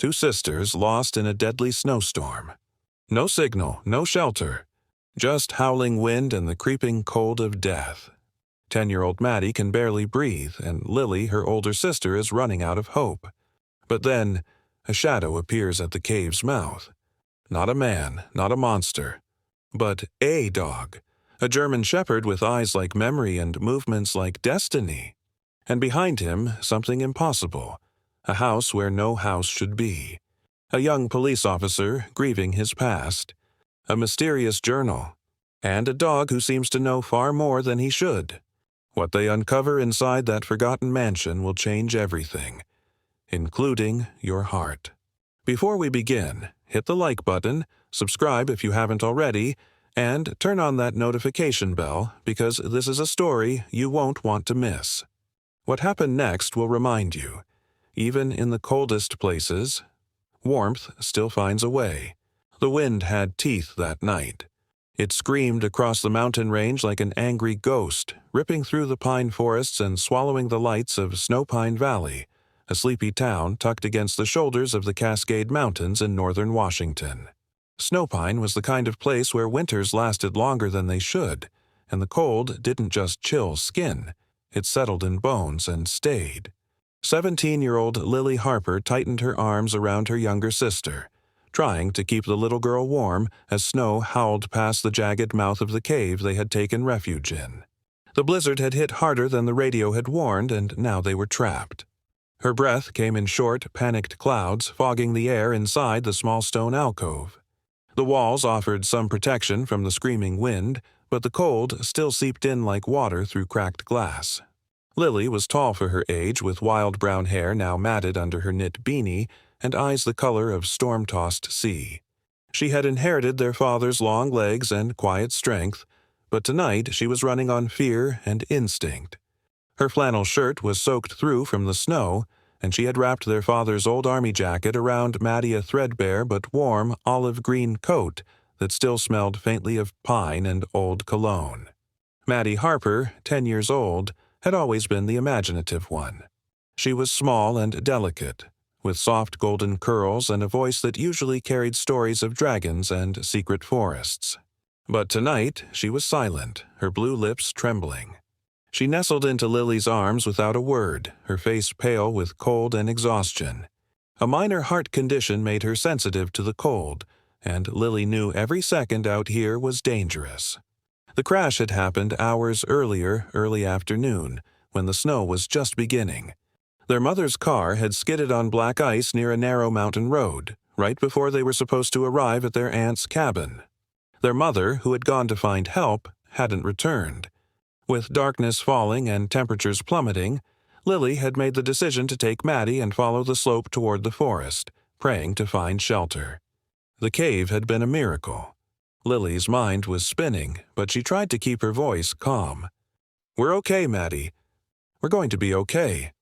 Two sisters lost in a deadly snowstorm. No signal, no shelter. Just howling wind and the creeping cold of death. 10-year-old Maddie can barely breathe, and Lily, her older sister, is running out of hope. But then, a shadow appears at the cave's mouth. Not a man, not a monster, but a dog. A German shepherd with eyes like memory and movements like destiny. And behind him, something impossible. A house where no house should be. A young police officer grieving his past. A mysterious journal. And a dog who seems to know far more than he should. What they uncover inside that forgotten mansion will change everything, including your heart. Before we begin, hit the like button, subscribe if you haven't already, and turn on that notification bell because this is a story you won't want to miss. What happened next will remind you, even in the coldest places, warmth still finds a way. The wind had teeth that night. It screamed across the mountain range like an angry ghost, ripping through the pine forests and swallowing the lights of Snowpine Valley, a sleepy town tucked against the shoulders of the Cascade Mountains in northern Washington. Snowpine was the kind of place where winters lasted longer than they should, and the cold didn't just chill skin, it settled in bones and stayed. 17-year-old Lily Harper tightened her arms around her younger sister, trying to keep the little girl warm as snow howled past the jagged mouth of the cave they had taken refuge in. The blizzard had hit harder than the radio had warned, and now they were trapped. Her breath came in short, panicked clouds, fogging the air inside the small stone alcove. The walls offered some protection from the screaming wind, but the cold still seeped in like water through cracked glass. Lily was tall for her age, with wild brown hair now matted under her knit beanie, and eyes the color of storm-tossed sea. She had inherited their father's long legs and quiet strength, but tonight she was running on fear and instinct. Her flannel shirt was soaked through from the snow, and she had wrapped their father's old army jacket around Maddie a threadbare but warm olive-green coat that still smelled faintly of pine and old cologne. Maddie Harper, 10 years old, had always been the imaginative one. She was small and delicate, with soft golden curls and a voice that usually carried stories of dragons and secret forests. But tonight she was silent, her blue lips trembling. She nestled into Lily's arms without a word, her face pale with cold and exhaustion. A minor heart condition made her sensitive to the cold, and Lily knew every second out here was dangerous. The crash had happened hours earlier, early afternoon, when the snow was just beginning. Their mother's car had skidded on black ice near a narrow mountain road, right before they were supposed to arrive at their aunt's cabin. Their mother, who had gone to find help, hadn't returned. With darkness falling and temperatures plummeting, Lily had made the decision to take Maddie and follow the slope toward the forest, praying to find shelter. The cave had been a miracle. Lily's mind was spinning, but she tried to keep her voice calm. "We're okay, Maddie. We're going to be okay."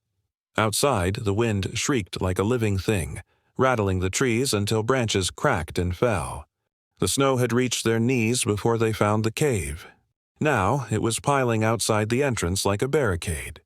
Outside, the wind shrieked like a living thing, rattling the trees until branches cracked and fell. The snow had reached their knees before they found the cave. Now it was piling outside the entrance like a barricade.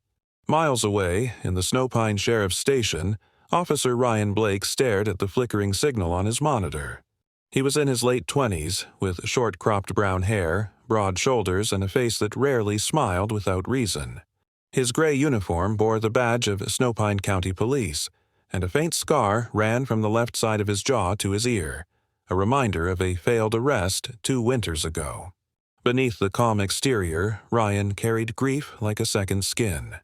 Miles away, in the Snowpine Sheriff's Station, Officer Ryan Blake stared at the flickering signal on his monitor. He was in his late 20s, with short-cropped brown hair, broad shoulders, and a face that rarely smiled without reason. His gray uniform bore the badge of Snowpine County Police, and a faint scar ran from the left side of his jaw to his ear, a reminder of a failed arrest 2 winters ago. Beneath the calm exterior, Ryan carried grief like a second skin.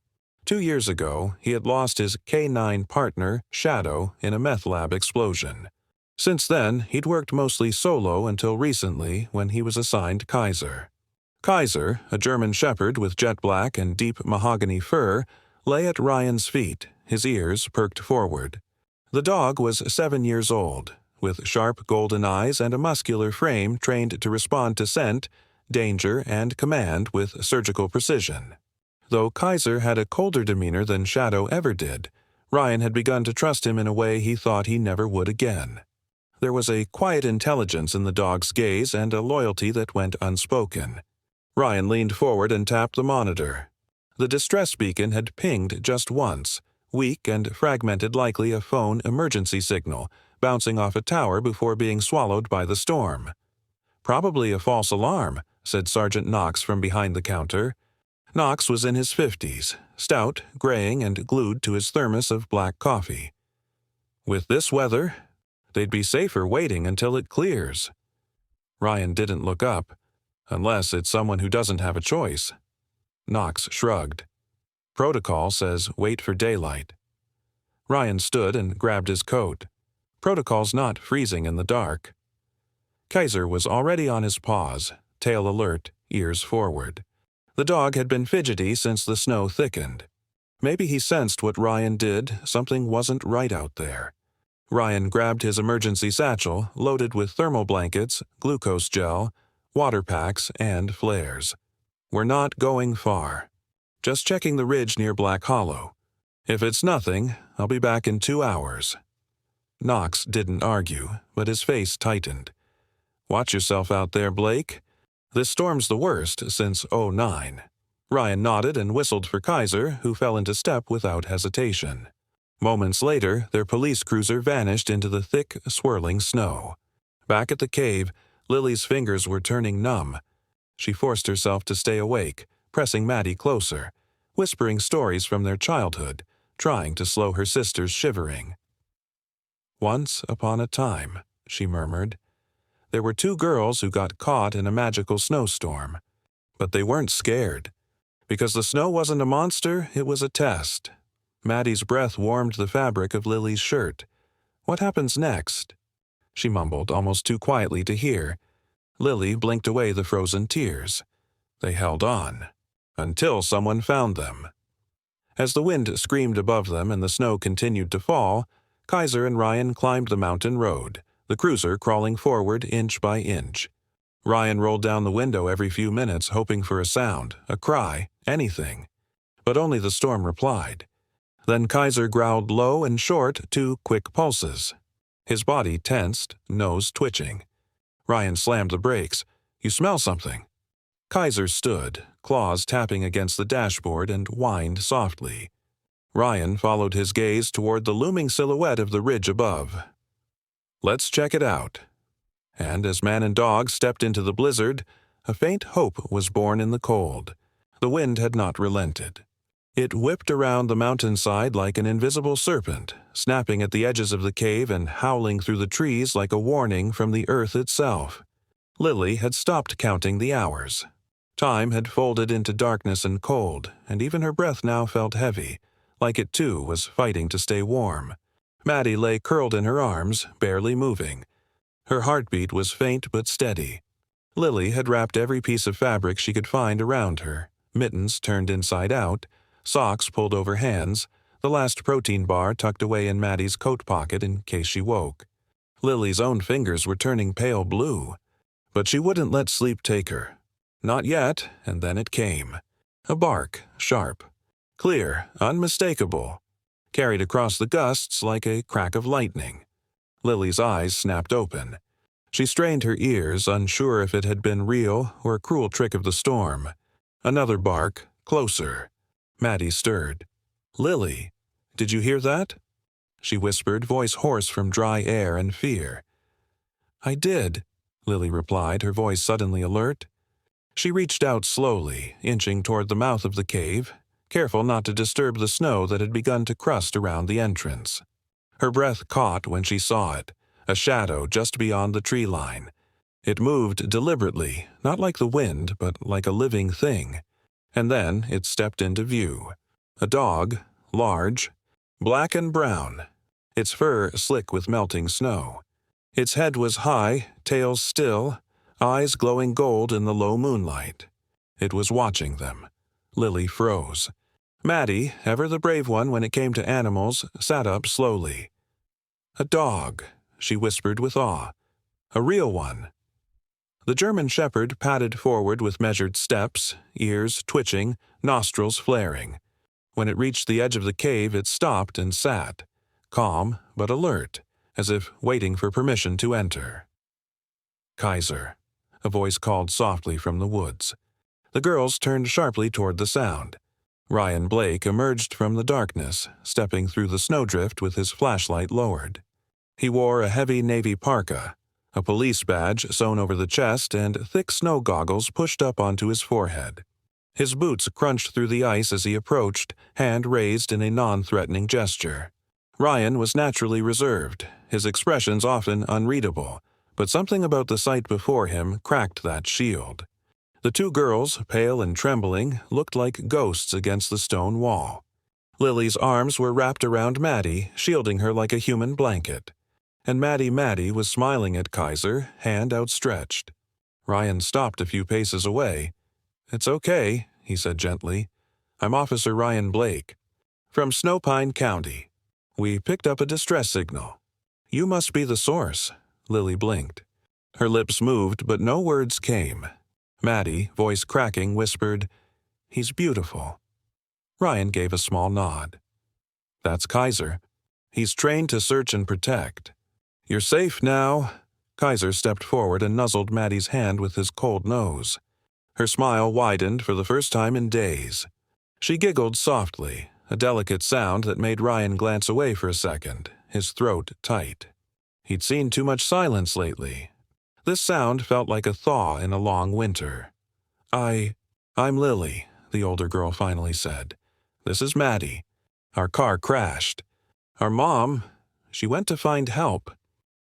2 years ago, he had lost his K-9 partner, Shadow, in a meth lab explosion. Since then, he'd worked mostly solo until recently when he was assigned Kaiser. Kaiser, a German shepherd with jet black and deep mahogany fur, lay at Ryan's feet, his ears perked forward. The dog was 7 years old, with sharp golden eyes and a muscular frame trained to respond to scent, danger, and command with surgical precision. Though Kaiser had a colder demeanor than Shadow ever did, Ryan had begun to trust him in a way he thought he never would again. There was a quiet intelligence in the dog's gaze and a loyalty that went unspoken. Ryan leaned forward and tapped the monitor. The distress beacon had pinged just once, weak and fragmented, likely a phone emergency signal, bouncing off a tower before being swallowed by the storm. "Probably a false alarm," said Sergeant Knox from behind the counter. Knox was in his 50s, stout, graying, and glued to his thermos of black coffee. "With this weather, they'd be safer waiting until it clears." Ryan didn't look up, unless it's someone who doesn't have a choice. Knox shrugged. "Protocol says wait for daylight." Ryan stood and grabbed his coat. Protocol's not freezing in the dark. Kaiser was already on his paws, tail alert, ears forward. The dog had been fidgety since the snow thickened. Maybe he sensed what Ryan did, something wasn't right out there. Ryan grabbed his emergency satchel, loaded with thermal blankets, glucose gel, water packs, and flares. "We're not going far. Just checking the ridge near Black Hollow. If it's nothing, I'll be back in 2 hours." Knox didn't argue, but his face tightened. "Watch yourself out there, Blake. This storm's the worst since '09. Ryan nodded and whistled for Kaiser, who fell into step without hesitation. Moments later, their police cruiser vanished into the thick, swirling snow. Back at the cave, Lily's fingers were turning numb. She forced herself to stay awake, pressing Maddie closer, whispering stories from their childhood, trying to slow her sister's shivering. "Once upon a time," she murmured, "there were 2 girls who got caught in a magical snowstorm. But they weren't scared. Because the snow wasn't a monster, it was a test." Maddie's breath warmed the fabric of Lily's shirt. "What happens next?" She mumbled, almost too quietly to hear. Lily blinked away the frozen tears. They held on. Until someone found them. As the wind screamed above them and the snow continued to fall, Kaiser and Ryan climbed the mountain road, the cruiser crawling forward inch by inch. Ryan rolled down the window every few minutes, hoping for a sound, a cry, anything. But only the storm replied. Then Kaiser growled low and short, 2 quick pulses. His body tensed, nose twitching. Ryan slammed the brakes. "You smell something." Kaiser stood, claws tapping against the dashboard, and whined softly. Ryan followed his gaze toward the looming silhouette of the ridge above. "Let's check it out." And as man and dog stepped into the blizzard, a faint hope was born in the cold. The wind had not relented. It whipped around the mountainside like an invisible serpent, snapping at the edges of the cave and howling through the trees like a warning from the earth itself. Lily had stopped counting the hours. Time had folded into darkness and cold, and even her breath now felt heavy, like it too was fighting to stay warm. Maddie lay curled in her arms, barely moving. Her heartbeat was faint but steady. Lily had wrapped every piece of fabric she could find around her, mittens turned inside out, socks pulled over hands, the last protein bar tucked away in Maddie's coat pocket in case she woke. Lily's own fingers were turning pale blue. But she wouldn't let sleep take her. Not yet, and then it came. A bark, sharp, clear, unmistakable, carried across the gusts like a crack of lightning. Lily's eyes snapped open. She strained her ears, unsure if it had been real or a cruel trick of the storm. Another bark, closer. Maddie stirred. "Lily, did you hear that?" She whispered, voice hoarse from dry air and fear. "I did," Lily replied, her voice suddenly alert. She reached out slowly, inching toward the mouth of the cave, careful not to disturb the snow that had begun to crust around the entrance. Her breath caught when she saw it, a shadow just beyond the tree line. It moved deliberately, not like the wind, but like a living thing. And then it stepped into view. A dog, large, black and brown, its fur slick with melting snow. Its head was high, tail still, eyes glowing gold in the low moonlight. It was watching them. Lily froze. Maddie, ever the brave one when it came to animals, sat up slowly. "A dog," she whispered with awe. "A real one." The German shepherd padded forward with measured steps, ears twitching, nostrils flaring. When it reached the edge of the cave, it stopped and sat, calm but alert, as if waiting for permission to enter. "Kaiser," a voice called softly from the woods. The girls turned sharply toward the sound. Ryan Blake emerged from the darkness, stepping through the snowdrift with his flashlight lowered. He wore a heavy navy parka, a police badge sewn over the chest, and thick snow goggles pushed up onto his forehead. His boots crunched through the ice as he approached, hand raised in a non-threatening gesture. Ryan was naturally reserved, his expressions often unreadable, but something about the sight before him cracked that shield. The two girls, pale and trembling, looked like ghosts against the stone wall. Lily's arms were wrapped around Maddie, shielding her like a human blanket. And Maddie was smiling at Kaiser, hand outstretched. Ryan stopped a few paces away. "It's okay," he said gently. "I'm Officer Ryan Blake. From Snowpine County. We picked up a distress signal. You must be the source." Lily blinked. Her lips moved, but no words came. Maddie, voice cracking, whispered, "He's beautiful." Ryan gave a small nod. "That's Kaiser. He's trained to search and protect. You're safe now." Kaiser stepped forward and nuzzled Maddie's hand with his cold nose. Her smile widened for the first time in days. She giggled softly, a delicate sound that made Ryan glance away for a second, his throat tight. He'd seen too much silence lately. This sound felt like a thaw in a long winter. I'm Lily," the older girl finally said. "This is Maddie. Our car crashed. Our mom, she went to find help,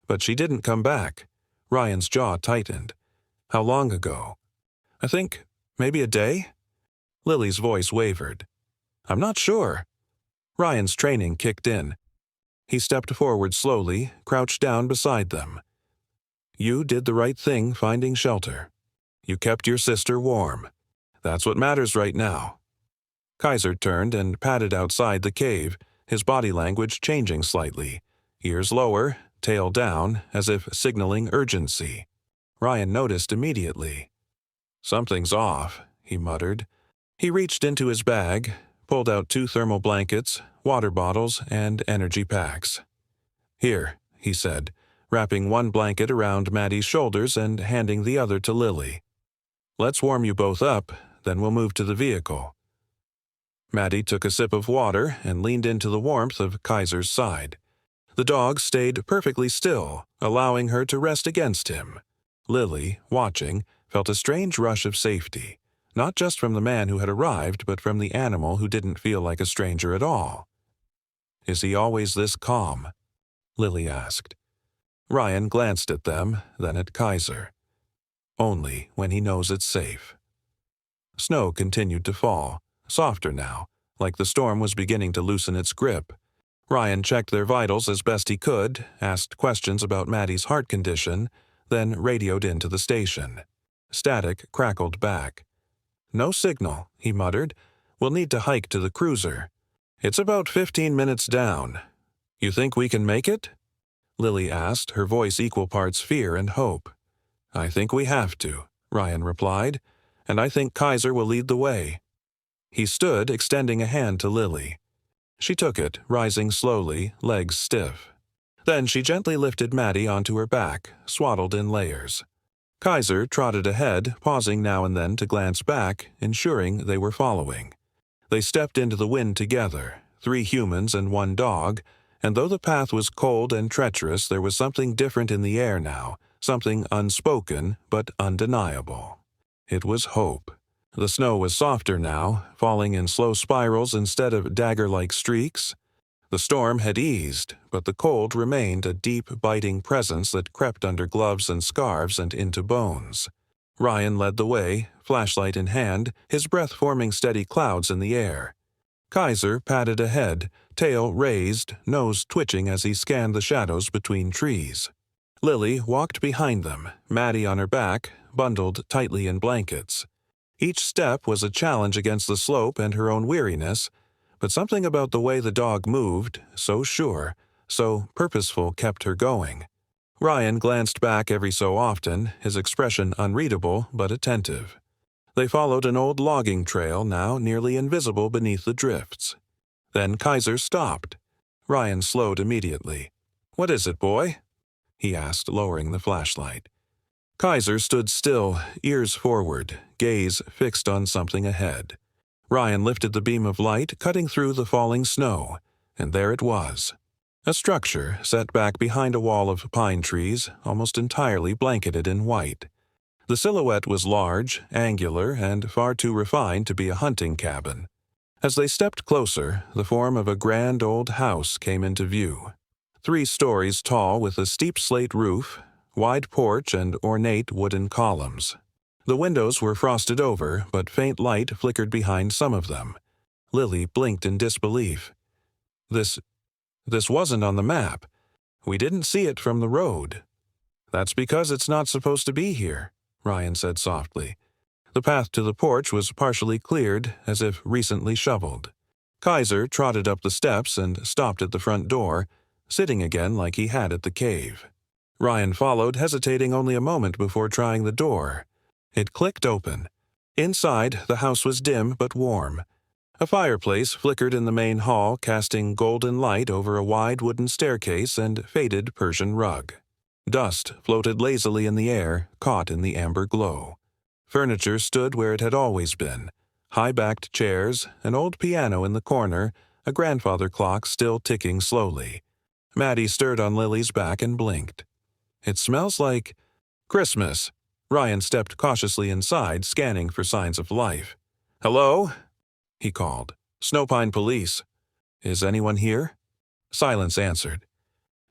but she didn't come back." Ryan's jaw tightened. "How long ago?" "I think maybe a day?" Lily's voice wavered. "I'm not sure." Ryan's training kicked in. He stepped forward slowly, crouched down beside them. "You did the right thing finding shelter. You kept your sister warm. That's what matters right now." Kaiser turned and padded outside the cave, his body language changing slightly, ears lower, tail down, as if signaling urgency. Ryan noticed immediately. "Something's off," he muttered. He reached into his bag, pulled out 2 thermal blankets, water bottles, and energy packs. "Here," he said, wrapping one blanket around Maddie's shoulders and handing the other to Lily. "Let's warm you both up, then we'll move to the vehicle." Maddie took a sip of water and leaned into the warmth of Kaiser's side. The dog stayed perfectly still, allowing her to rest against him. Lily, watching, felt a strange rush of safety, not just from the man who had arrived, but from the animal who didn't feel like a stranger at all. "Is he always this calm?" Lily asked. Ryan glanced at them, then at Kaiser. "Only when he knows it's safe." Snow continued to fall, softer now, like the storm was beginning to loosen its grip. Ryan checked their vitals as best he could, asked questions about Maddie's heart condition, then radioed into the station. Static crackled back. "No signal," he muttered. "We'll need to hike to the cruiser. It's about 15 minutes down. You think we can make it?" Lily asked, her voice equal parts fear and hope. "I think we have to," Ryan replied, "and I think Kaiser will lead the way." He stood, extending a hand to Lily. She took it, rising slowly, legs stiff. Then she gently lifted Maddie onto her back, swaddled in layers. Kaiser trotted ahead, pausing now and then to glance back, ensuring they were following. They stepped into the wind together, 3 humans and 1 dog, and though the path was cold and treacherous, there was something different in the air now, something unspoken but undeniable. It was hope. The snow was softer now, falling in slow spirals instead of dagger-like streaks. The storm had eased, but the cold remained a deep, biting presence that crept under gloves and scarves and into bones. Ryan led the way, flashlight in hand, his breath forming steady clouds in the air. Kaiser padded ahead, tail raised, nose twitching as he scanned the shadows between trees. Lily walked behind them, Maddie on her back, bundled tightly in blankets. Each step was a challenge against the slope and her own weariness, but something about the way the dog moved, so sure, so purposeful, kept her going. Ryan glanced back every so often, his expression unreadable but attentive. They followed an old logging trail now nearly invisible beneath the drifts. Then Kaiser stopped. Ryan slowed immediately. "What is it, boy?" he asked, lowering the flashlight. Kaiser stood still, ears forward, gaze fixed on something ahead. Ryan lifted the beam of light, cutting through the falling snow, and there it was. A structure set back behind a wall of pine trees, almost entirely blanketed in white. The silhouette was large, angular, and far too refined to be a hunting cabin. As they stepped closer, the form of a grand old house came into view. 3 stories tall with a steep slate roof, wide porch, and ornate wooden columns. The windows were frosted over, but faint light flickered behind some of them. Lily blinked in disbelief. This wasn't on the map. We didn't see it from the road. That's because it's not supposed to be here, Ryan said softly. The path to the porch was partially cleared, as if recently shoveled. Kaiser trotted up the steps and stopped at the front door, sitting again like he had at the cave. Ryan followed, hesitating only a moment before trying the door. It clicked open. Inside, the house was dim but warm. A fireplace flickered in the main hall, casting golden light over a wide wooden staircase and faded Persian rug. Dust floated lazily in the air, caught in the amber glow. Furniture stood where it had always been. High-backed chairs, an old piano in the corner, a grandfather clock still ticking slowly. Maddie stirred on Lily's back and blinked. It smells like Christmas. Ryan stepped cautiously inside, scanning for signs of life. "Hello?" he called. "Snowpine Police. Is anyone here?" Silence answered.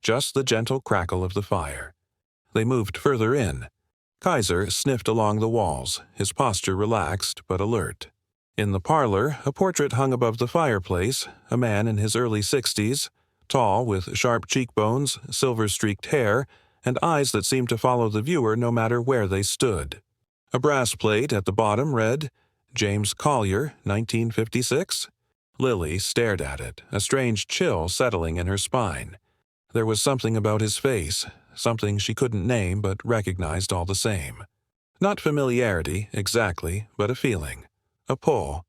Just the gentle crackle of the fire. They moved further in. Kaiser sniffed along the walls, his posture relaxed but alert. In the parlor, a portrait hung above the fireplace, a man in his early 60s, tall with sharp cheekbones, silver-streaked hair, and eyes that seemed to follow the viewer no matter where they stood. A brass plate at the bottom read, "James Collier, 1956? Lily stared at it, a strange chill settling in her spine. There was something about his face, something she couldn't name but recognized all the same. Not familiarity, exactly, but a feeling. A pull.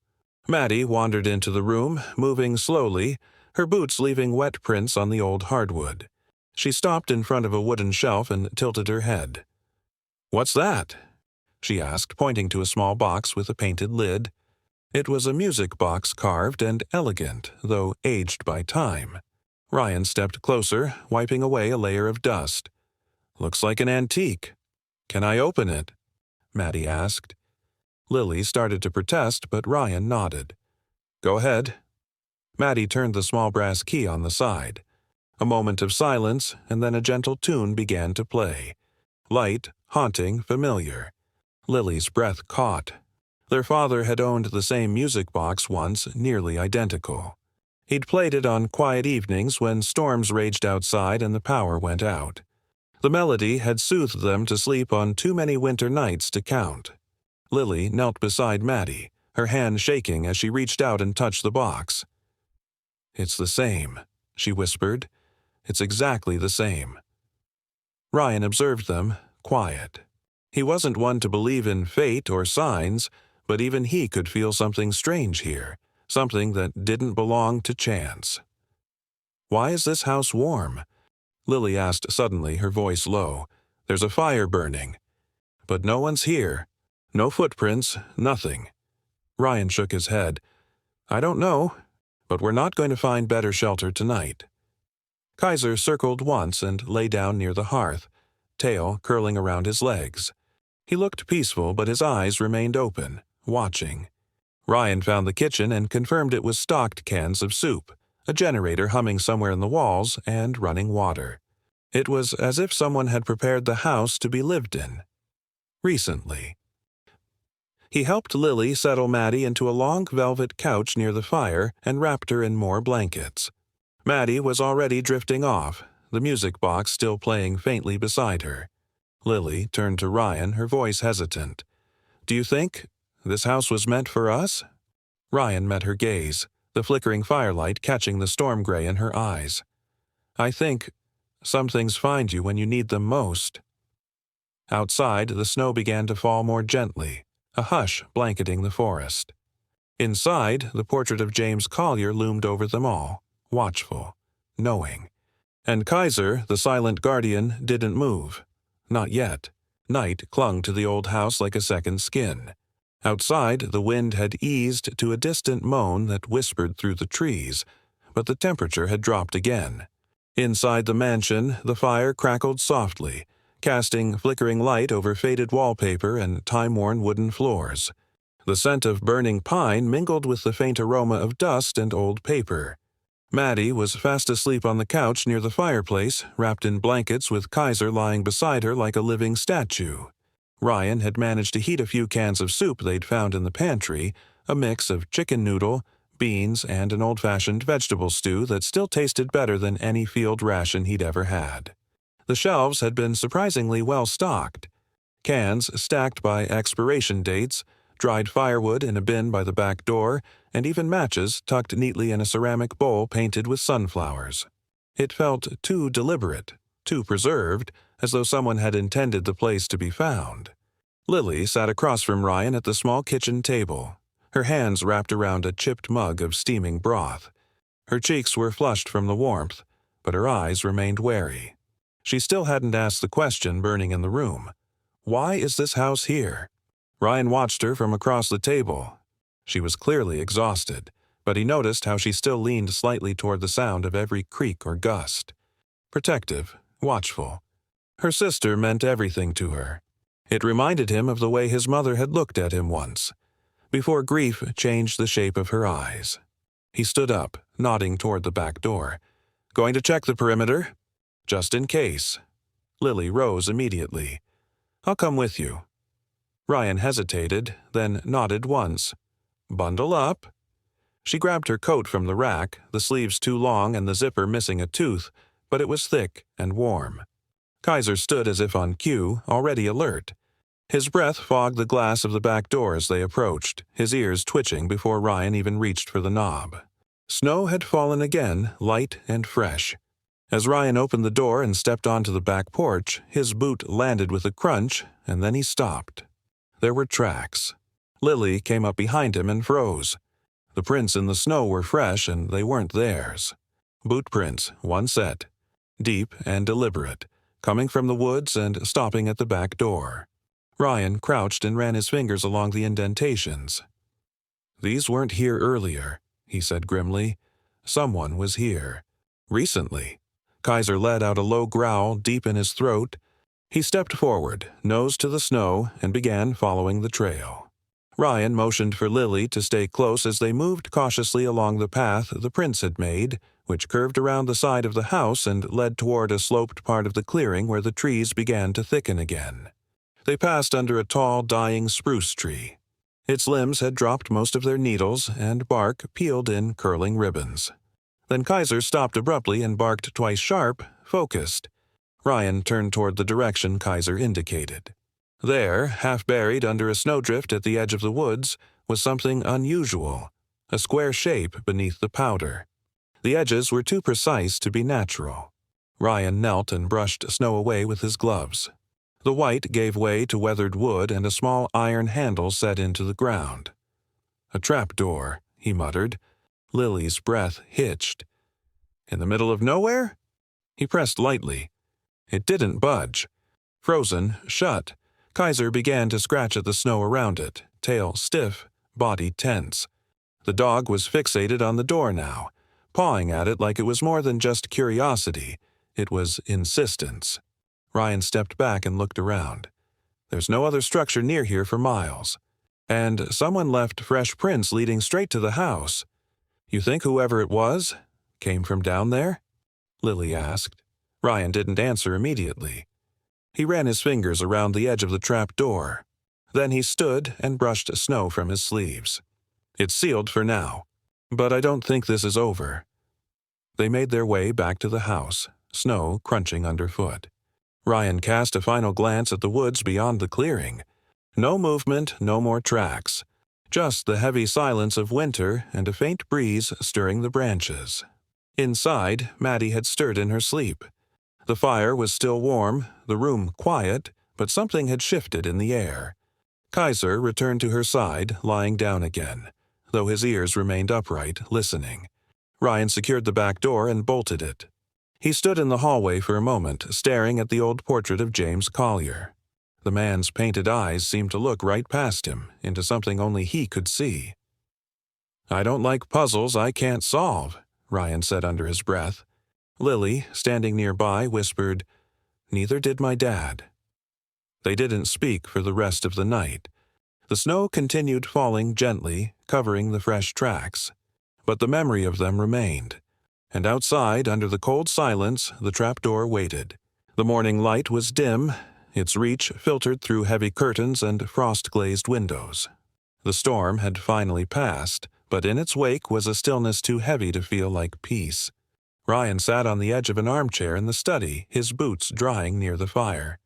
Maddie wandered into the room, moving slowly, her boots leaving wet prints on the old hardwood. She stopped in front of a wooden shelf and tilted her head. "What's that?" she asked, pointing to a small box with a painted lid. It was a music box, carved and elegant, though aged by time. Ryan stepped closer, wiping away a layer of dust. "Looks like an antique. Can I open it?" Maddie asked. Lily started to protest, but Ryan nodded. "Go ahead." Maddie turned the small brass key on the side. A moment of silence, and then a gentle tune began to play. Light, haunting, familiar. Lily's breath caught. Their father had owned the same music box once, nearly identical. He'd played it on quiet evenings when storms raged outside and the power went out. The melody had soothed them to sleep on too many winter nights to count. Lily knelt beside Maddie, her hand shaking as she reached out and touched the box. "It's the same," she whispered. "It's exactly the same." Ryan observed them, quiet. He wasn't one to believe in fate or signs, but even he could feel something strange here, something that didn't belong to chance. "Why is this house warm?" Lily asked suddenly, her voice low. "There's a fire burning. But no one's here. No footprints, nothing." Ryan shook his head. "I don't know, but we're not going to find better shelter tonight." Kaiser circled once and lay down near the hearth, tail curling around his legs. He looked peaceful, but his eyes remained open, watching. Ryan found the kitchen and confirmed it was stocked cans of soup, a generator humming somewhere in the walls, and running water. It was as if someone had prepared the house to be lived in. Recently. He helped Lily settle Maddie into a long velvet couch near the fire and wrapped her in more blankets. Maddie was already drifting off, the music box still playing faintly beside her. Lily turned to Ryan, her voice hesitant. "Do you think this house was meant for us?" Ryan met her gaze, the flickering firelight catching the storm gray in her eyes. "I think some things find you when you need them most." Outside, the snow began to fall more gently, a hush blanketing the forest. Inside, the portrait of James Collier loomed over them all, watchful, knowing. And Kaiser, the silent guardian, didn't move. Not yet. Night clung to the old house like a second skin. Outside, the wind had eased to a distant moan that whispered through the trees, but the temperature had dropped again. Inside the mansion, the fire crackled softly, casting flickering light over faded wallpaper and time-worn wooden floors. The scent of burning pine mingled with the faint aroma of dust and old paper. Maddie was fast asleep on the couch near the fireplace, wrapped in blankets with Kaiser lying beside her like a living statue. Ryan had managed to heat a few cans of soup they'd found in the pantry, a mix of chicken noodle, beans, and an old-fashioned vegetable stew that still tasted better than any field ration he'd ever had. The shelves had been surprisingly well stocked. Cans stacked by expiration dates, dried firewood in a bin by the back door, and even matches tucked neatly in a ceramic bowl painted with sunflowers. It felt too deliberate, too preserved, as though someone had intended the place to be found. Lily sat across from Ryan at the small kitchen table, her hands wrapped around a chipped mug of steaming broth. Her cheeks were flushed from the warmth, but her eyes remained wary. She still hadn't asked the question burning in the room. Why is this house here? Ryan watched her from across the table. She was clearly exhausted, but he noticed how she still leaned slightly toward the sound of every creak or gust. Protective, watchful. Her sister meant everything to her. It reminded him of the way his mother had looked at him once, before grief changed the shape of her eyes. He stood up, nodding toward the back door. "Going to check the perimeter?" "Just in case." Lily rose immediately. "I'll come with you." Ryan hesitated, then nodded once. "Bundle up." She grabbed her coat from the rack, the sleeves too long and the zipper missing a tooth, but it was thick and warm. Kaiser stood as if on cue, already alert. His breath fogged the glass of the back door as they approached, his ears twitching before Ryan even reached for the knob. Snow had fallen again, light and fresh. As Ryan opened the door and stepped onto the back porch, his boot landed with a crunch, and then he stopped. There were tracks. Lily came up behind him and froze. The prints in the snow were fresh, and they weren't theirs. Boot prints, one set. Deep and deliberate, coming from the woods and stopping at the back door. Ryan crouched and ran his fingers along the indentations. "These weren't here earlier," he said grimly. "Someone was here. Recently." Kaiser let out a low growl deep in his throat. He stepped forward, nose to the snow, and began following the trail. Ryan motioned for Lily to stay close as they moved cautiously along the path the prince had made, which curved around the side of the house and led toward a sloped part of the clearing where the trees began to thicken again. They passed under a tall, dying spruce tree. Its limbs had dropped most of their needles, and bark peeled in curling ribbons. Then Kaiser stopped abruptly and barked twice sharp, focused. Ryan turned toward the direction Kaiser indicated. There, half buried under a snowdrift at the edge of the woods, was something unusual, a square shape beneath the powder. The edges were too precise to be natural. Ryan knelt and brushed snow away with his gloves. The white gave way to weathered wood and a small iron handle set into the ground. "A trapdoor," he muttered. Lily's breath hitched. "In the middle of nowhere?" He pressed lightly. It didn't budge. Frozen, shut, Kaiser began to scratch at the snow around it, tail stiff, body tense. The dog was fixated on the door now, pawing at it like it was more than just curiosity. It was insistence. Ryan stepped back and looked around. There's no other structure near here for miles. And someone left fresh prints leading straight to the house. "You think whoever it was came from down there?" Lily asked. Ryan didn't answer immediately. He ran his fingers around the edge of the trap door. Then he stood and brushed snow from his sleeves. "It's sealed for now, but I don't think this is over." They made their way back to the house, snow crunching underfoot. Ryan cast a final glance at the woods beyond the clearing. No movement, no more tracks. Just the heavy silence of winter and a faint breeze stirring the branches. Inside, Maddie had stirred in her sleep. The fire was still warm, the room quiet, but something had shifted in the air. Kaiser returned to her side, lying down again, though his ears remained upright, listening. Ryan secured the back door and bolted it. He stood in the hallway for a moment, staring at the old portrait of James Collier. The man's painted eyes seemed to look right past him, into something only he could see. "I don't like puzzles I can't solve," Ryan said under his breath. Lily, standing nearby, whispered, "Neither did my dad." They didn't speak for the rest of the night. The snow continued falling gently, covering the fresh tracks. But the memory of them remained. And outside, under the cold silence, the trapdoor waited. The morning light was dim, its reach filtered through heavy curtains and frost-glazed windows. The storm had finally passed, but in its wake was a stillness too heavy to feel like peace. Ryan sat on the edge of an armchair in the study, his boots drying near the fire.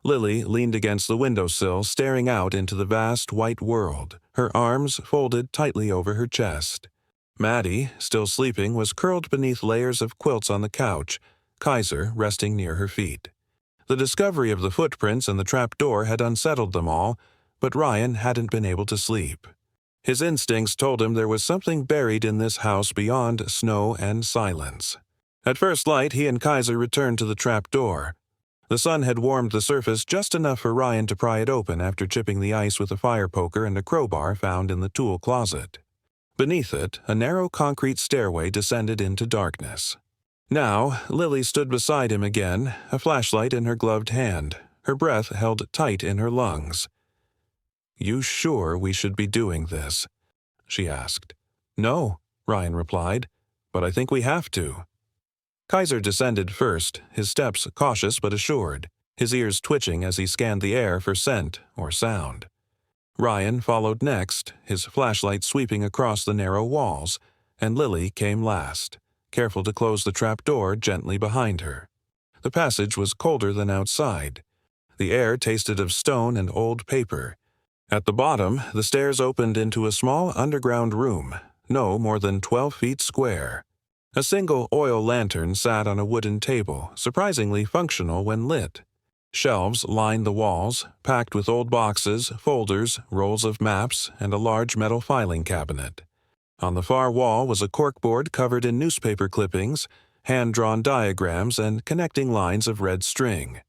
Lily leaned against the windowsill, staring out into the vast white world, her arms folded tightly over her chest. Maddie, still sleeping, was curled beneath layers of quilts on the couch, Kaiser resting near her feet. The discovery of the footprints and the trapdoor had unsettled them all, but Ryan hadn't been able to sleep. His instincts told him there was something buried in this house beyond snow and silence. At first light, he and Kaiser returned to the trapdoor. The sun had warmed the surface just enough for Ryan to pry it open after chipping the ice with a fire poker and a crowbar found in the tool closet. Beneath it, a narrow concrete stairway descended into darkness. Now, Lily stood beside him again, a flashlight in her gloved hand, her breath held tight in her lungs. "You sure we should be doing this?" she asked. "No," Ryan replied, "but I think we have to." Kaiser descended first, his steps cautious but assured, his ears twitching as he scanned the air for scent or sound. Ryan followed next, his flashlight sweeping across the narrow walls, and Lily came last, careful to close the trapdoor gently behind her. The passage was colder than outside. The air tasted of stone and old paper. At the bottom, the stairs opened into a small underground room, no more than 12 feet square. A single oil lantern sat on a wooden table, surprisingly functional when lit. Shelves lined the walls, packed with old boxes, folders, rolls of maps, and a large metal filing cabinet. On the far wall was a corkboard covered in newspaper clippings, hand-drawn diagrams, and connecting lines of red string.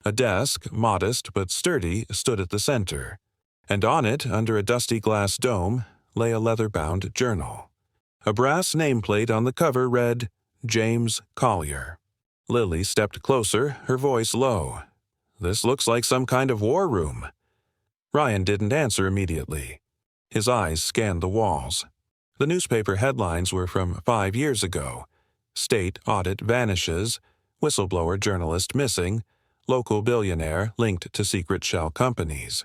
A desk, modest but sturdy, stood at the center, and on it, under a dusty glass dome, lay a leather-bound journal. A brass nameplate on the cover read, "James Collier." Lily stepped closer, her voice low. "This looks like some kind of war room." Ryan didn't answer immediately. His eyes scanned the walls. The newspaper headlines were from 5 years ago. State audit vanishes, whistleblower journalist missing, local billionaire linked to secret shell companies.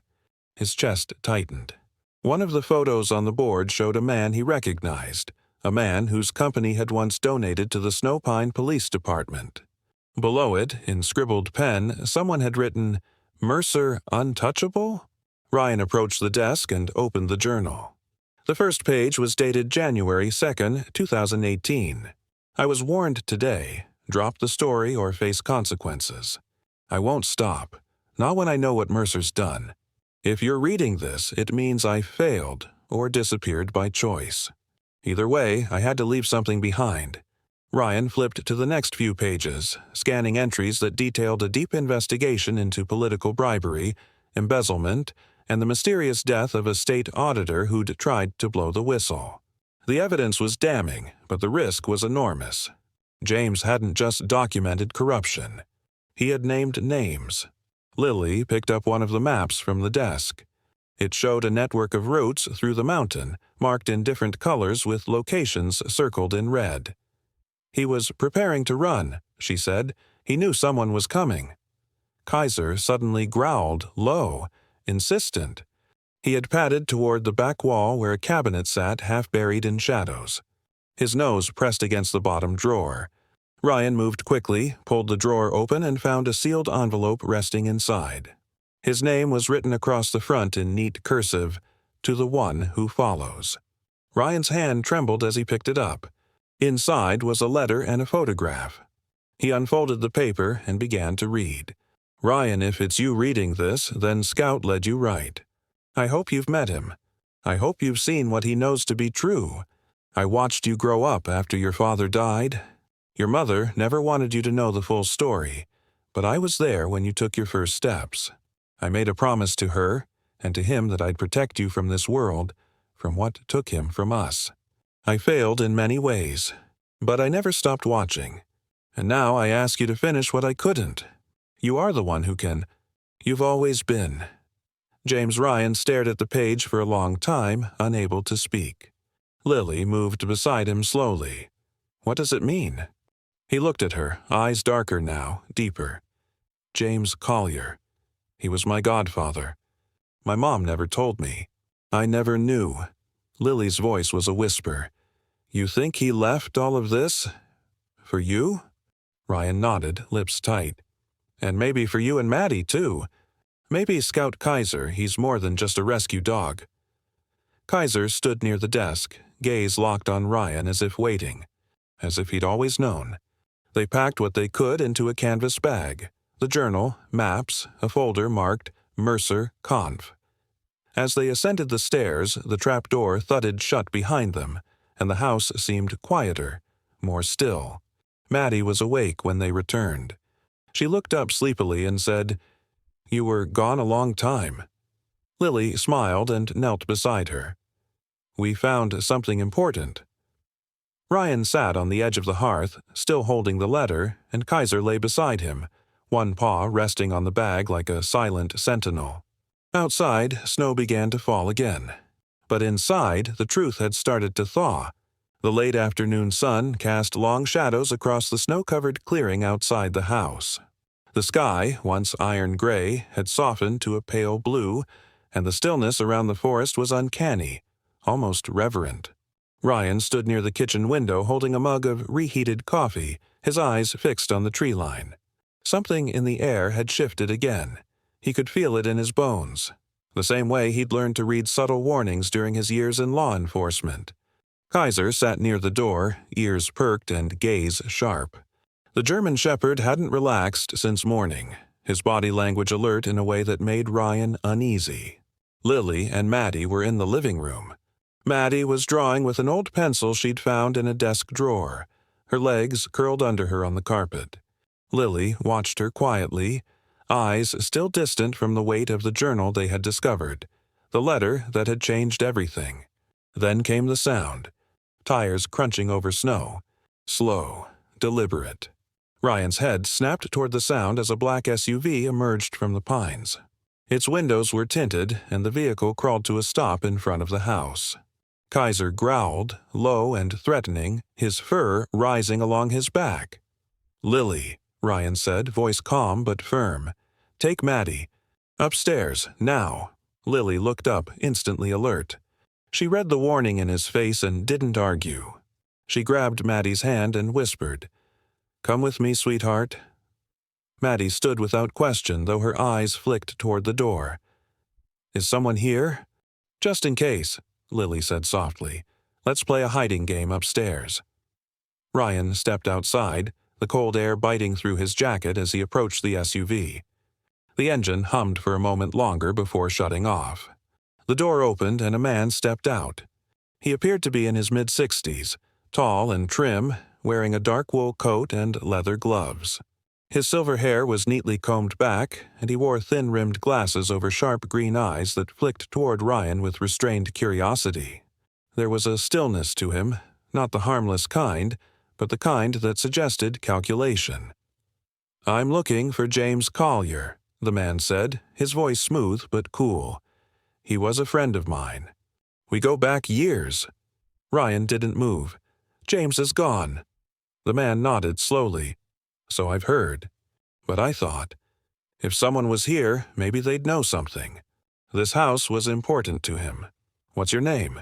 His chest tightened. One of the photos on the board showed a man he recognized, a man whose company had once donated to the Snowpine Police Department. Below it, in scribbled pen, someone had written, "Mercer Untouchable?" Ryan approached the desk and opened the journal. The first page was dated January 2, 2018. "I was warned today. Drop the story or face consequences. I won't stop. Not when I know what Mercer's done. If you're reading this, it means I failed or disappeared by choice. Either way, I had to leave something behind." Ryan flipped to the next few pages, scanning entries that detailed a deep investigation into political bribery, embezzlement, and the mysterious death of a state auditor who'd tried to blow the whistle. The evidence was damning, but the risk was enormous. James hadn't just documented corruption. He had named names. Lily picked up one of the maps from the desk. It showed a network of routes through the mountain, marked in different colors with locations circled in red. "He was preparing to run," she said. "He knew someone was coming." Kaiser suddenly growled, low, insistent. He had padded toward the back wall where a cabinet sat half buried in shadows. His nose pressed against the bottom drawer. Ryan moved quickly, pulled the drawer open, and found a sealed envelope resting inside. His name was written across the front in neat cursive, "To the one who follows." Ryan's hand trembled as he picked it up. Inside was a letter and a photograph. He unfolded the paper and began to read. "Ryan, if it's you reading this, then Scout led you right. I hope you've met him. I hope you've seen what he knows to be true. I watched you grow up after your father died. Your mother never wanted you to know the full story, but I was there when you took your first steps. I made a promise to her and to him that I'd protect you from this world, from what took him from us. I failed in many ways, but I never stopped watching. And now I ask you to finish what I couldn't. You are the one who can. You've always been." James Ryan stared at the page for a long time, unable to speak. Lily moved beside him slowly. "What does it mean?" He looked at her, eyes darker now, deeper. "James Collier. He was my godfather. My mom never told me. I never knew." Lily's voice was a whisper. "You think he left all of this? For you?" Ryan nodded, lips tight. "And maybe for you and Maddie, too. Maybe Scout Kaiser, he's more than just a rescue dog." Kaiser stood near the desk, gaze locked on Ryan as if waiting, as if he'd always known. They packed what they could into a canvas bag, the journal, maps, a folder marked Mercer Conf. As they ascended the stairs, the trapdoor thudded shut behind them, and the house seemed quieter, more still. Maddie was awake when they returned. She looked up sleepily and said, "You were gone a long time." Lily smiled and knelt beside her. "We found something important." Ryan sat on the edge of the hearth, still holding the letter, and Kaiser lay beside him, one paw resting on the bag like a silent sentinel. Outside, snow began to fall again. But inside, the truth had started to thaw. The late afternoon sun cast long shadows across the snow-covered clearing outside the house. The sky, once iron gray, had softened to a pale blue, and the stillness around the forest was uncanny, almost reverent. Ryan stood near the kitchen window holding a mug of reheated coffee, his eyes fixed on the tree line. Something in the air had shifted again. He could feel it in his bones, the same way he'd learned to read subtle warnings during his years in law enforcement. Kaiser sat near the door, ears perked and gaze sharp. The German Shepherd hadn't relaxed since morning, his body language alert in a way that made Ryan uneasy. Lily and Maddie were in the living room. Maddie was drawing with an old pencil she'd found in a desk drawer, her legs curled under her on the carpet. Lily watched her quietly, eyes still distant from the weight of the journal they had discovered, the letter that had changed everything. Then came the sound, tires crunching over snow, slow, deliberate. Ryan's head snapped toward the sound as a black SUV emerged from the pines. Its windows were tinted, and the vehicle crawled to a stop in front of the house. Kaiser growled, low and threatening, his fur rising along his back. "Lily," Ryan said, voice calm but firm. "Take Maddie. Upstairs, now." Lily looked up, instantly alert. She read the warning in his face and didn't argue. She grabbed Maddie's hand and whispered, "Come with me, sweetheart." Maddie stood without question, though her eyes flicked toward the door. "Is someone here?" "Just in case," Lily said softly. "Let's play a hiding game upstairs." Ryan stepped outside, the cold air biting through his jacket as he approached the SUV. The engine hummed for a moment longer before shutting off. The door opened and a man stepped out. He appeared to be in his mid-60s, tall and trim, wearing a dark wool coat and leather gloves. His silver hair was neatly combed back, and he wore thin-rimmed glasses over sharp green eyes that flicked toward Ryan with restrained curiosity. There was a stillness to him, not the harmless kind, but the kind that suggested calculation. "I'm looking for James Collier," the man said, his voice smooth but cool. "He was a friend of mine. We go back years." Ryan didn't move. "James is gone." The man nodded slowly. "So I've heard. But I thought, if someone was here, maybe they'd know something. This house was important to him. What's your name?"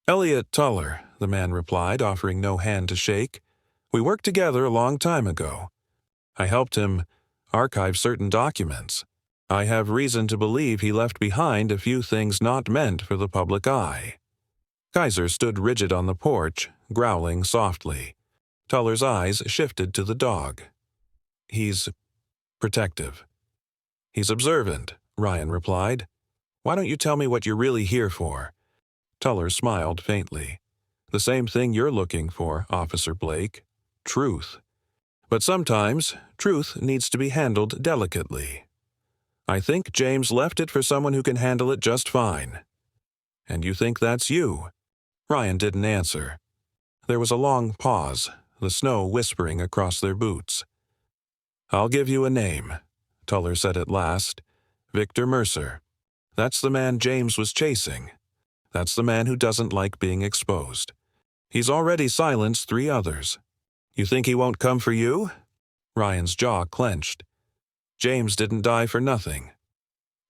"Elliot Tuller," the man replied, offering no hand to shake. "We worked together a long time ago. I helped him archive certain documents. I have reason to believe he left behind a few things not meant for the public eye." Kaiser stood rigid on the porch, growling softly. Tuller's eyes shifted to the dog. "He's protective." "He's observant," Ryan replied. "Why don't you tell me what you're really here for?" Tuller smiled faintly. "The same thing you're looking for, Officer Blake. Truth. But sometimes, truth needs to be handled delicately." I think James left it for someone who can handle it just fine. And you think that's you? Ryan didn't answer. There was a long pause, the snow whispering across their boots. I'll give you a name, Tuller said at last. Victor Mercer. That's the man James was chasing. That's the man who doesn't like being exposed. He's already silenced 3 others. You think he won't come for you? Ryan's jaw clenched. James didn't die for nothing.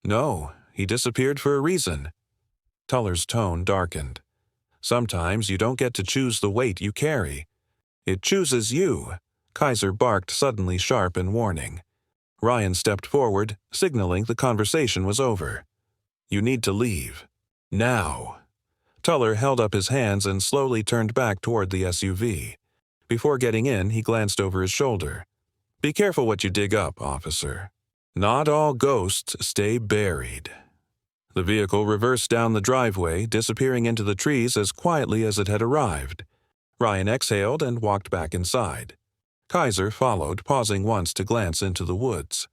No, he disappeared for a reason. Tuller's tone darkened. Sometimes you don't get to choose the weight you carry. It chooses you. Kaiser barked suddenly sharp and warning. Ryan stepped forward, signaling the conversation was over. You need to leave. Now. Tuller held up his hands and slowly turned back toward the SUV. Before getting in, he glanced over his shoulder. Be careful what you dig up, officer. Not all ghosts stay buried. The vehicle reversed down the driveway, disappearing into the trees as quietly as it had arrived. Ryan exhaled and walked back inside. Kaiser followed, pausing once to glance into the woods.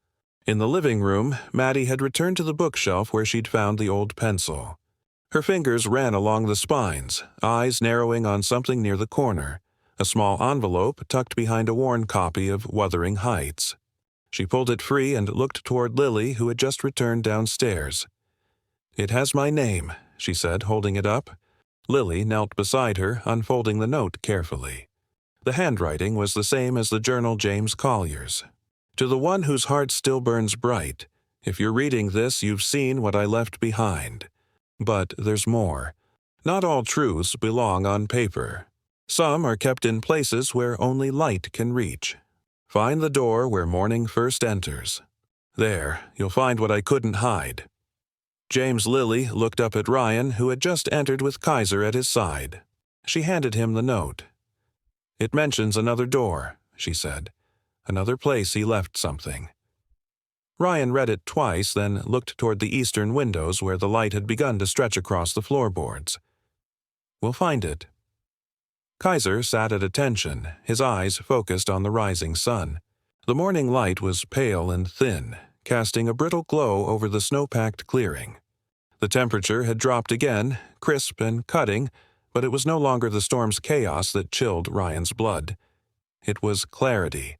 In the living room, Maddie had returned to the bookshelf where she'd found the old pencil. Her fingers ran along the spines, eyes narrowing on something near the corner, a small envelope tucked behind a worn copy of Wuthering Heights. She pulled it free and looked toward Lily, who had just returned downstairs. It has my name, she said, holding it up. Lily knelt beside her, unfolding the note carefully. The handwriting was the same as the journal James Collier's. To the one whose heart still burns bright, if you're reading this, you've seen what I left behind. But there's more. Not all truths belong on paper. Some are kept in places where only light can reach. Find the door where morning first enters. There, you'll find what I couldn't hide. James Lilly looked up at Ryan, who had just entered with Kaiser at his side. She handed him the note. It mentions another door, she said. Another place he left something. Ryan read it twice, then looked toward the eastern windows where the light had begun to stretch across the floorboards. We'll find it. Kaiser sat at attention, his eyes focused on the rising sun. The morning light was pale and thin, casting a brittle glow over the snow-packed clearing. The temperature had dropped again, crisp and cutting, but it was no longer the storm's chaos that chilled Ryan's blood. It was clarity.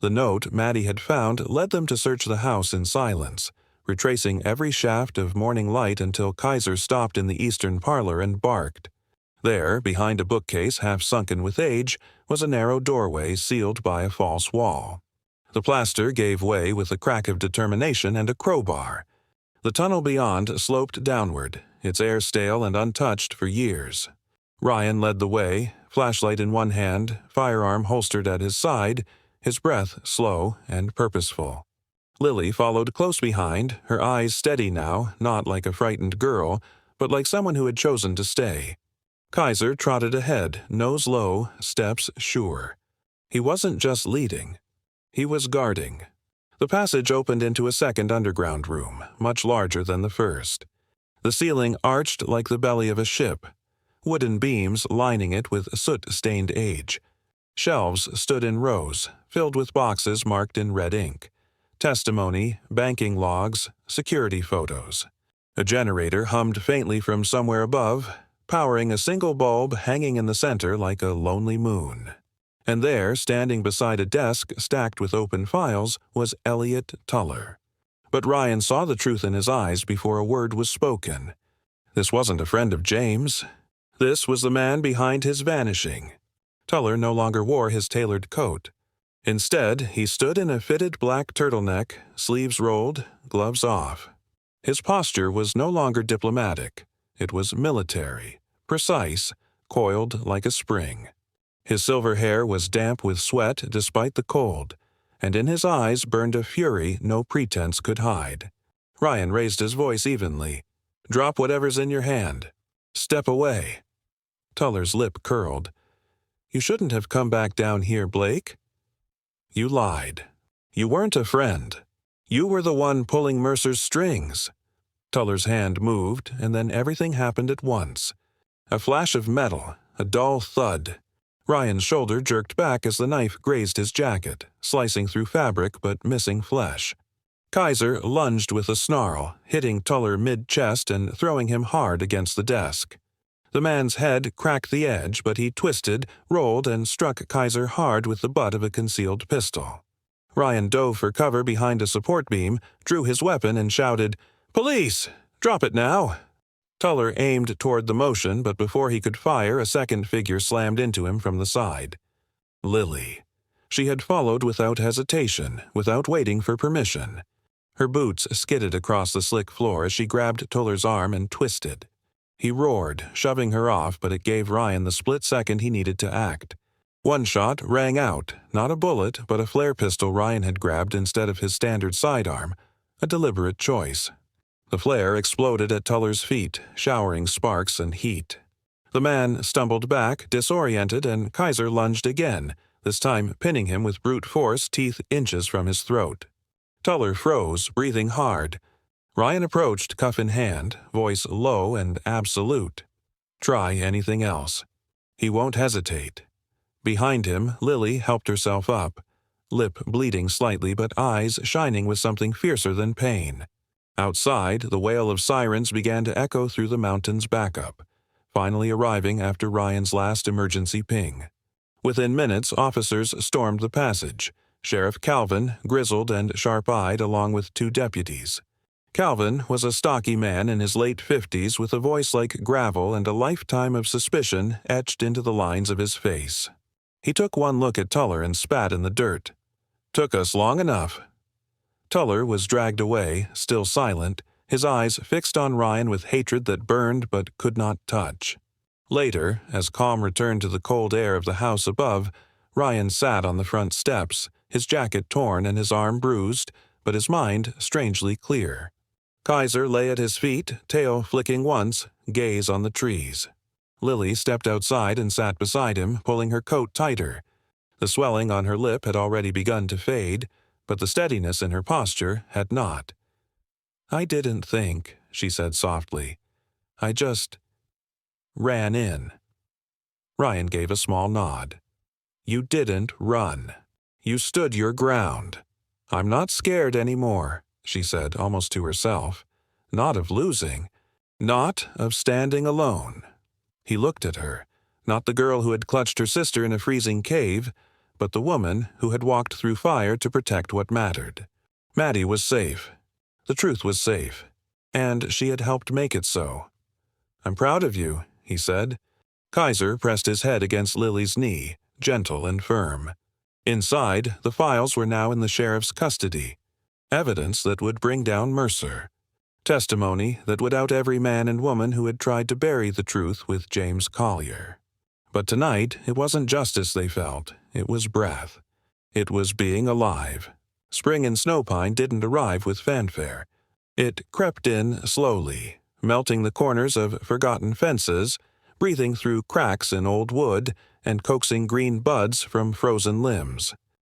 The note Maddie had found led them to search the house in silence, retracing every shaft of morning light until Kaiser stopped in the eastern parlor and barked. There, behind a bookcase half sunken with age, was a narrow doorway sealed by a false wall. The plaster gave way with a crack of determination and a crowbar. The tunnel beyond sloped downward, its air stale and untouched for years. Ryan led the way, flashlight in one hand, firearm holstered at his side, his breath slow and purposeful. Lily followed close behind, her eyes steady now, not like a frightened girl, but like someone who had chosen to stay. Kaiser trotted ahead, nose low, steps sure. He wasn't just leading. He was guarding. The passage opened into a second underground room, much larger than the first. The ceiling arched like the belly of a ship, wooden beams lining it with soot-stained age. Shelves stood in rows, filled with boxes marked in red ink. Testimony, banking logs, security photos. A generator hummed faintly from somewhere above, powering a single bulb hanging in the center like a lonely moon. And there, standing beside a desk stacked with open files, was Elliot Tuller. But Ryan saw the truth in his eyes before a word was spoken. This wasn't a friend of James. This was the man behind his vanishing. Tuller no longer wore his tailored coat. Instead, he stood in a fitted black turtleneck, sleeves rolled, gloves off. His posture was no longer diplomatic. It was military, precise, coiled like a spring. His silver hair was damp with sweat despite the cold, and in his eyes burned a fury no pretense could hide. Ryan raised his voice evenly. "Drop whatever's in your hand. Step away." Tuller's lip curled. "You shouldn't have come back down here, Blake." "You lied. You weren't a friend. You were the one pulling Mercer's strings." Tuller's hand moved, and then everything happened at once. A flash of metal, a dull thud. Ryan's shoulder jerked back as the knife grazed his jacket, slicing through fabric but missing flesh. Kaiser lunged with a snarl, hitting Tuller mid-chest and throwing him hard against the desk. The man's head cracked the edge, but he twisted, rolled, and struck Kaiser hard with the butt of a concealed pistol. Ryan dove for cover behind a support beam, drew his weapon, and shouted, "Police! Drop it now!" Tuller aimed toward the motion, but before he could fire, a second figure slammed into him from the side. Lily. She had followed without hesitation, without waiting for permission. Her boots skidded across the slick floor as she grabbed Tuller's arm and twisted. He roared, shoving her off, but it gave Ryan the split second he needed to act. One shot rang out, not a bullet, but a flare pistol Ryan had grabbed instead of his standard sidearm, a deliberate choice. The flare exploded at Tuller's feet, showering sparks and heat. The man stumbled back, disoriented, and Kaiser lunged again, this time pinning him with brute force, teeth inches from his throat. Tuller froze, breathing hard. Ryan approached, cuff in hand, voice low and absolute. "Try anything else." "He won't hesitate." Behind him, Lily helped herself up, lip bleeding slightly but eyes shining with something fiercer than pain. Outside, the wail of sirens began to echo through the mountain's backup, finally arriving after Ryan's last emergency ping. Within minutes, officers stormed the passage, Sheriff Calvin, grizzled and sharp-eyed, along with 2 deputies. Calvin was a stocky man in his late 50s with a voice like gravel and a lifetime of suspicion etched into the lines of his face. He took one look at Tuller and spat in the dirt. "Took us long enough." Tuller was dragged away, still silent, his eyes fixed on Ryan with hatred that burned but could not touch. Later, as calm returned to the cold air of the house above, Ryan sat on the front steps, his jacket torn and his arm bruised, but his mind strangely clear. Kaiser lay at his feet, tail flicking once, gaze on the trees. Lily stepped outside and sat beside him, pulling her coat tighter. The swelling on her lip had already begun to fade, but the steadiness in her posture had not. "I didn't think," she said softly. "I just ran in." Ryan gave a small nod. "You didn't run. You stood your ground." "I'm not scared anymore," she said, almost to herself. "Not of losing. Not of standing alone." He looked at her, not the girl who had clutched her sister in a freezing cave, but the woman who had walked through fire to protect what mattered. Maddie was safe. The truth was safe, and she had helped make it so. "I'm proud of you," he said. Kaiser pressed his head against Lily's knee, gentle and firm. Inside, the files were now in the sheriff's custody. Evidence that would bring down Mercer. Testimony that would out every man and woman who had tried to bury the truth with James Collier. But tonight, it wasn't justice they felt. It was breath. It was being alive. Spring in Snowpine didn't arrive with fanfare. It crept in slowly, melting the corners of forgotten fences, breathing through cracks in old wood, and coaxing green buds from frozen limbs.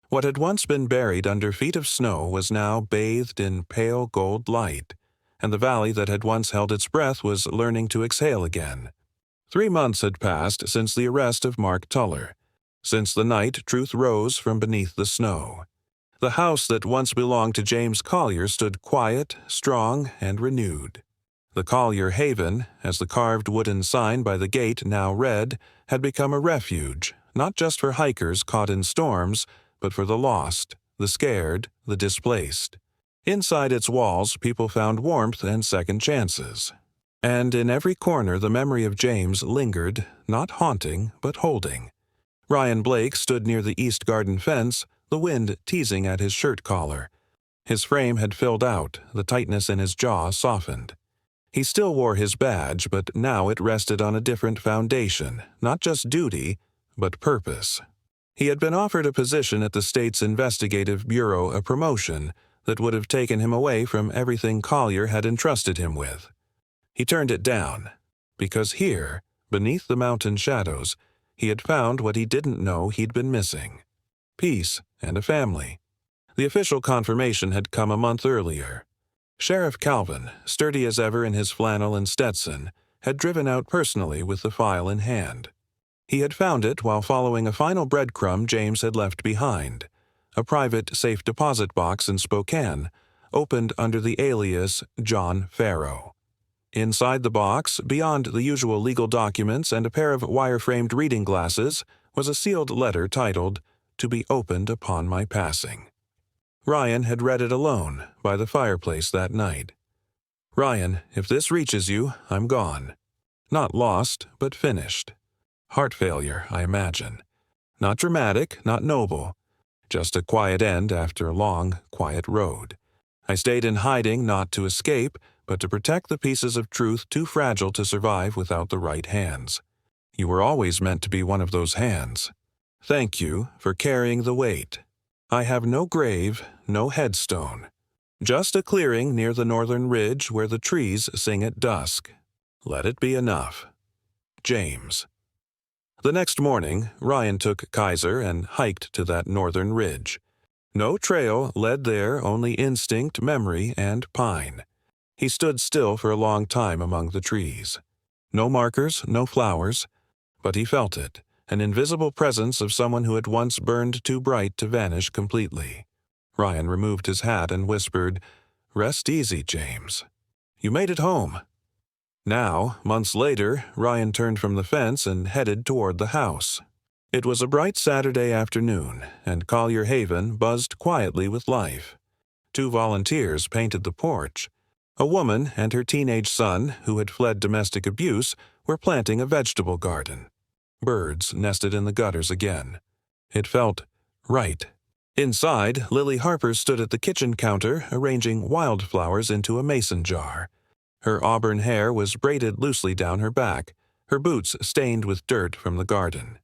What had once been buried under feet of snow was now bathed in pale gold light, and the valley that had once held its breath was learning to exhale again. 3 months had passed since the arrest of Mark Tuller, since the night truth rose from beneath the snow. The house that once belonged to James Collier stood quiet, strong, and renewed. The Collier Haven, as the carved wooden sign by the gate now read, had become a refuge, not just for hikers caught in storms, but for the lost, the scared, the displaced. Inside its walls, people found warmth and second chances. And in every corner the memory of James lingered, not haunting, but holding. Ryan Blake stood near the east garden fence, the wind teasing at his shirt collar. His frame had filled out, the tightness in his jaw softened. He still wore his badge, but now it rested on a different foundation, not just duty, but purpose. He had been offered a position at the state's investigative bureau, a promotion that would have taken him away from everything Collier had entrusted him with. He turned it down, because here, beneath the mountain shadows, he had found what he didn't know he'd been missing: peace and a family. The official confirmation had come a month earlier. Sheriff Calvin, sturdy as ever in his flannel and Stetson, had driven out personally with the file in hand. He had found it while following a final breadcrumb James had left behind, a private safe deposit box in Spokane, opened under the alias John Farrow. Inside the box, beyond the usual legal documents and a pair of wire-framed reading glasses, was a sealed letter titled, "To be opened upon my passing." Ryan had read it alone, by the fireplace that night. "Ryan, if this reaches you, I'm gone. Not lost, but finished. Heart failure, I imagine. Not dramatic, not noble. Just a quiet end after a long, quiet road. I stayed in hiding not to escape, but to protect the pieces of truth too fragile to survive without the right hands. You were always meant to be one of those hands. Thank you for carrying the weight. I have no grave, no headstone. Just a clearing near the northern ridge where the trees sing at dusk. Let it be enough. James." The next morning, Ryan took Kaiser and hiked to that northern ridge. No trail led there, only instinct, memory, and pine. He stood still for a long time among the trees. No markers, no flowers, but he felt it, an invisible presence of someone who had once burned too bright to vanish completely. Ryan removed his hat and whispered, "Rest easy, James. You made it home." Now, months later, Ryan turned from the fence and headed toward the house. It was a bright Saturday afternoon, and Collier Haven buzzed quietly with life. 2 volunteers painted the porch. A woman and her teenage son, who had fled domestic abuse, were planting a vegetable garden. Birds nested in the gutters again. It felt right. Inside, Lily Harper stood at the kitchen counter, arranging wildflowers into a mason jar. Her auburn hair was braided loosely down her back, her boots stained with dirt from the garden.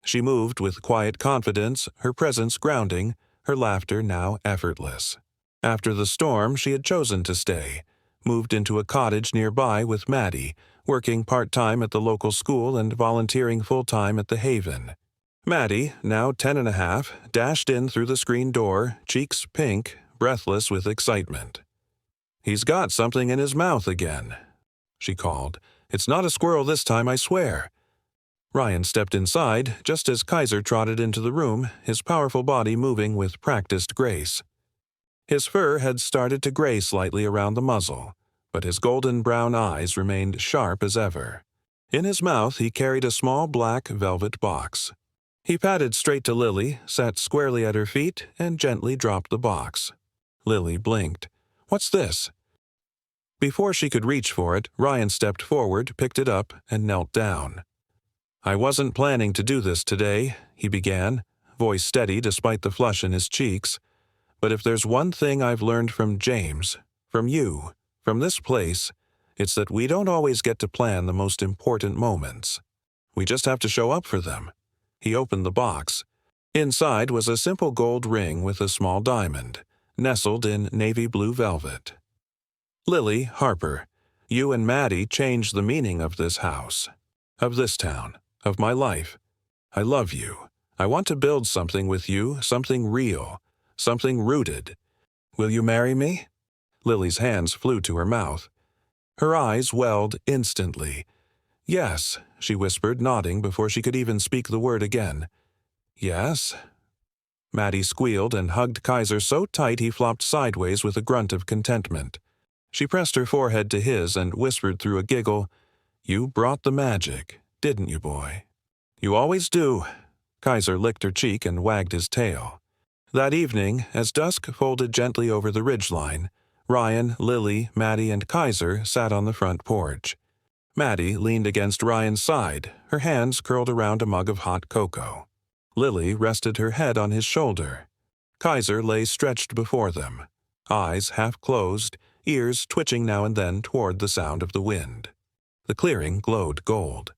She moved with quiet confidence, her presence grounding, her laughter now effortless. After the storm, she had chosen to stay, moved into a cottage nearby with Maddie, working part-time at the local school and volunteering full-time at the Haven. Maddie, now 10 and a half, dashed in through the screen door, cheeks pink, breathless with excitement. "He's got something in his mouth again," she called. "It's not a squirrel this time, I swear." Ryan stepped inside just as Kaiser trotted into the room, his powerful body moving with practiced grace. His fur had started to gray slightly around the muzzle, but his golden brown eyes remained sharp as ever. In his mouth he carried a small black velvet box. He padded straight to Lily, sat squarely at her feet, and gently dropped the box. Lily blinked. "What's this?" Before she could reach for it, Ryan stepped forward, picked it up, and knelt down. "I wasn't planning to do this today," he began, voice steady despite the flush in his cheeks. "But if there's one thing I've learned from James, from you, from this place, it's that we don't always get to plan the most important moments. We just have to show up for them." He opened the box. Inside was a simple gold ring with a small diamond, nestled in navy blue velvet. "Lily Harper, you and Maddie changed the meaning of this house, of this town, of my life. I love you. I want to build something with you, something real, something rooted. Will you marry me?" Lily's hands flew to her mouth. Her eyes welled instantly. "Yes," she whispered, nodding before she could even speak the word again. "Yes." Maddie squealed and hugged Kaiser so tight he flopped sideways with a grunt of contentment. She pressed her forehead to his and whispered through a giggle, "You brought the magic, didn't you, boy?" "You always do." Kaiser licked her cheek and wagged his tail. That evening, as dusk folded gently over the ridgeline, Ryan, Lily, Maddie, and Kaiser sat on the front porch. Maddie leaned against Ryan's side, her hands curled around a mug of hot cocoa. Lily rested her head on his shoulder. Kaiser lay stretched before them, eyes half closed, ears twitching now and then toward the sound of the wind. The clearing glowed gold.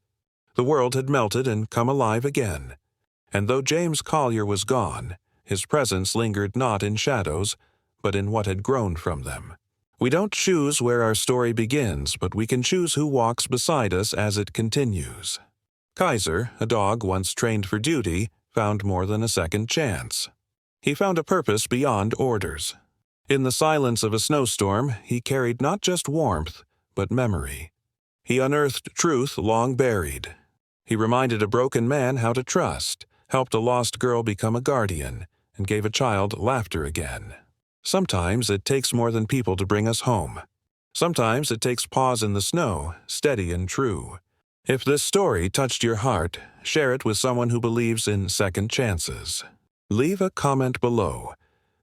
The world had melted and come alive again. And though James Collier was gone, his presence lingered not in shadows, but in what had grown from them. We don't choose where our story begins, but we can choose who walks beside us as it continues. Kaiser, a dog once trained for duty, found more than a second chance. He found a purpose beyond orders. In the silence of a snowstorm, he carried not just warmth, but memory. He unearthed truth long buried. He reminded a broken man how to trust, helped a lost girl become a guardian, and gave a child laughter again. Sometimes it takes more than people to bring us home. Sometimes it takes paws in the snow, steady and true. If this story touched your heart, share it with someone who believes in second chances. Leave a comment below.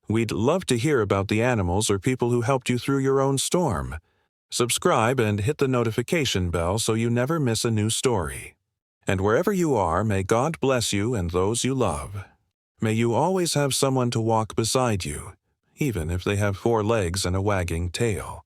We'd love to hear about the animals or people who helped you through your own storm. Subscribe and hit the notification bell so you never miss a new story. And wherever you are, may God bless you and those you love. May you always have someone to walk beside you, even if they have 4 legs and a wagging tail.